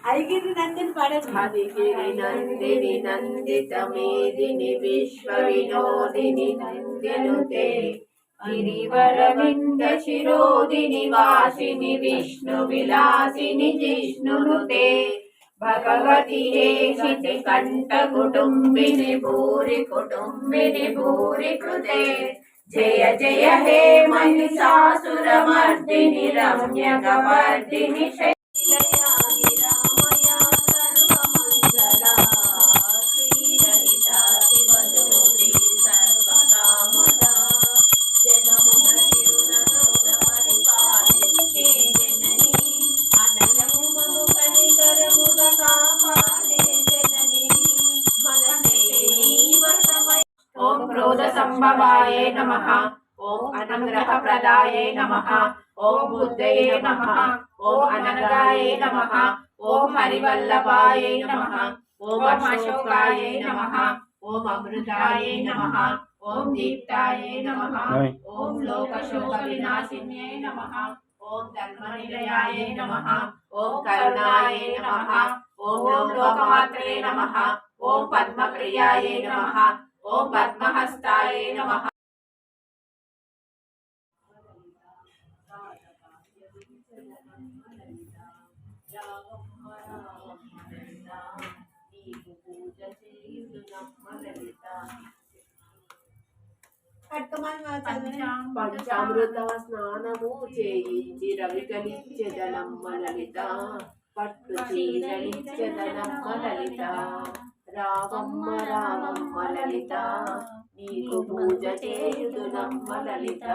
ఐగిరి నందిని పాడచ్చు. హరిగిరి నందిని నందిత మేదిని విశ్వ వినోదిని నందినుతే గిరివరవింద శిరోదిని వాసిని విష్ణు విలాసిని జిష్ణునుతే భగవతి హేషితి కంఠ కుటుంబిని భూరి కుటుంబిని భూరి కృతే జయ జయ హే महिषासुरमर्दिनि रम्यकवर्दिनि शैलयानि रामया सर्वमङ्गला श्रीललिता शिवज्योति सर्वकामदा जगमुन तिरुनगौर परिपालिके जननी अनयमुमनु कनिकरमुद कापाले जननी मनसे नीवसमय ओम क्रोध संभवाय नमः ओम अनुग्रह प्रदाय नमः ओम बुद्धये नमः ओम अनगाय नमः ओम हरिवल्लभाय नमः ओम अशोकाय नमः ओम अमृताय नमः ओम दीप्ताय नमः ओम लोकशोक विनाशिन्ये नमः ओम धर्मनिलयाय नमः ओम करुणाय नमः ओम लोकमात्रे नमः ओम पद्मप्रियाय नमः ओम पद्महस्ताय नमः పంచామృత స్నానము చేయించి రవికలిచ్చదనమ్మ లలిత పట్టు చీరలిచ్చదనమ్మ లలిత రావమ్మ రావమ్మ లలిత నీకు పూజ చేయుదునమ్మ లలిత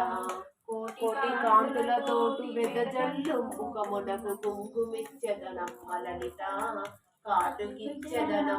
కోటి కాంతులతోటి వెదజల్లు ముఖమునకు కుంకుమిచ్చదనమ్మ లలిత కాటుకిచ్చదనం